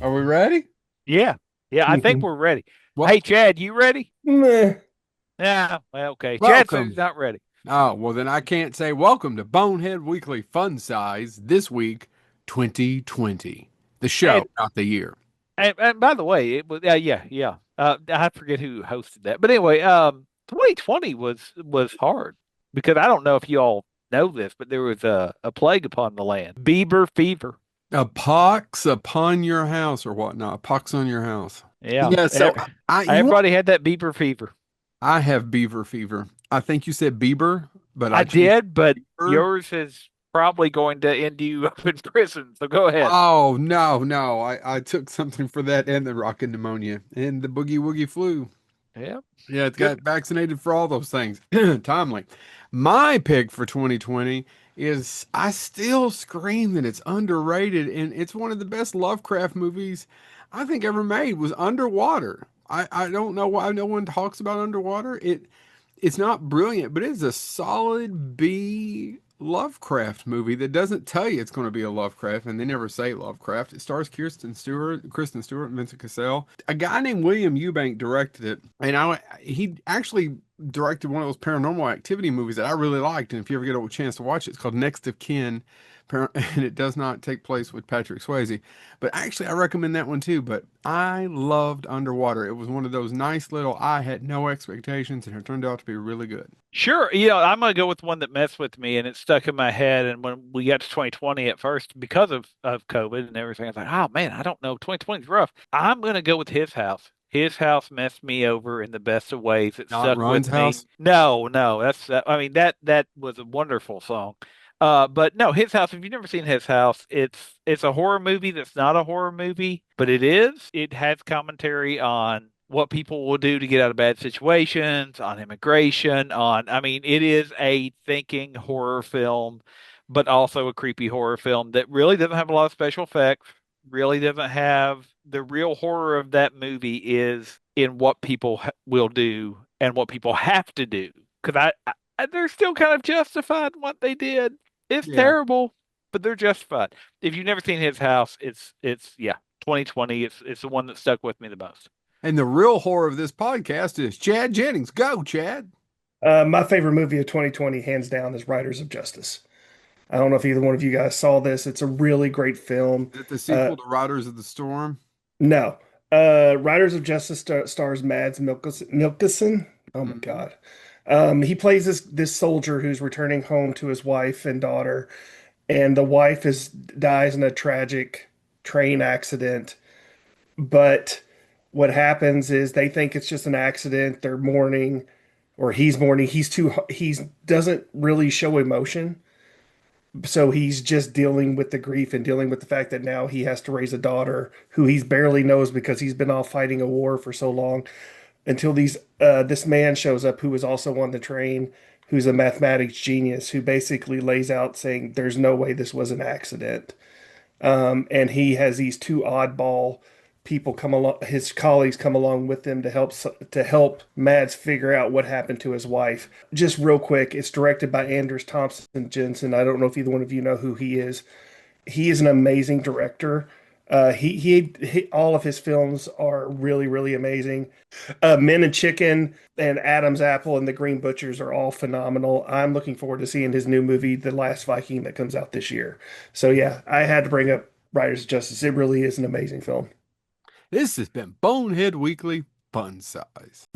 Are we ready? Yeah. Yeah, I think we're ready. Well, Hey, Chad, you ready? meh. Yeah, well, okay. Chad says he's Welcome. not ready. Oh, well, then I can't say welcome to Bonehead Weekly Fun Size this week, 2020. The show, And not the year. and by the way, it was yeah. I forget who hosted that. But anyway, 2020 was hard because I don't know if you all know this, but there was a plague upon the land. Bieber fever. A pox upon your house or whatnot. A pox on your house. Yeah. Yeah, so you know what? Everybody had that Bieber fever. I have beaver fever. I think you said Bieber, but I I changed did, but Bieber. yours is probably going to end you up in prison. So go ahead. Oh, no, no. I took something for that and the rocket pneumonia and the boogie woogie flu. Yeah. Yeah, it's Good. got vaccinated for all those things. Timely. My pick for 2020 is I still scream that it's underrated and it's one of the best Lovecraft movies I think ever made was Underwater. I don't know why no one talks about Underwater. It's not brilliant, but it's a solid B Lovecraft movie that doesn't tell you it's going to be a Lovecraft, and they never say Lovecraft. It stars Kristen Stewart, and Vincent Cassell. A guy named William Eubank directed it, and he actually directed one of those paranormal activity movies that I really liked. And if you ever get a chance to watch it, it's called Next of Kin, and it does not take place with Patrick Swayze. But actually, I recommend that one too. But I loved Underwater. It was one of those nice little, I had no expectations, and it turned out to be really good. Sure. I'm gonna go with one that messed with me and it stuck in my head. And when we got to 2020 at first, because of COVID and everything, I was like, oh man, I don't know. 2020 is rough. I'm gonna go with His House. His House messed me over in the best of ways. It Not stuck Ron's with me. house. No, I mean that was a wonderful song. But no, His House, if you've never seen His House, it's a horror movie that's not a horror movie, but it is. It has commentary on what people will do to get out of bad situations, on immigration, I mean, it is a thinking horror film, but also a creepy horror film that really doesn't have a lot of special effects, really doesn't have the real horror of that movie is in what people will do and what people have to do. Because they're still kind of justified in what they did. It's Yeah. terrible, but they're justified. If you've never seen His House, yeah, 2020. It's the one that stuck with me the most. And the real horror of this podcast is Chad Jennings. Go, Chad. My favorite movie of 2020, hands down, is Riders of Justice. I don't know if either one of you guys saw this. It's a really great film. Is it the Uh, sequel to Riders of the Storm? no, Riders of Justice stars Mads Mikkelsen. Oh my Hmm. God. He plays this soldier who's returning home to his wife and daughter, and the wife is dies in a tragic train accident. But what happens is they think it's just an accident. They're mourning, or he's mourning. He's doesn't really show emotion. So he's just dealing with the grief and dealing with the fact that now he has to raise a daughter who he barely knows because he's been off fighting a war for so long until this man shows up who is also on the train, who's a mathematics genius, who basically lays out saying there's no way this was an accident. And he has these two oddball people come along, his colleagues come along with him to help Mads figure out what happened to his wife. Just real quick, it's directed by Anders Thompson Jensen. I don't know if either one of you know who he is. He is an amazing director. All of his films are really, really amazing. Men and Chicken and Adam's Apple and The Green Butchers are all phenomenal. I'm looking forward to seeing his new movie, The Last Viking, that comes out this year. So yeah, I had to bring up Riders of Justice. It really is an amazing film. This has been Bonehead Weekly Fun Size.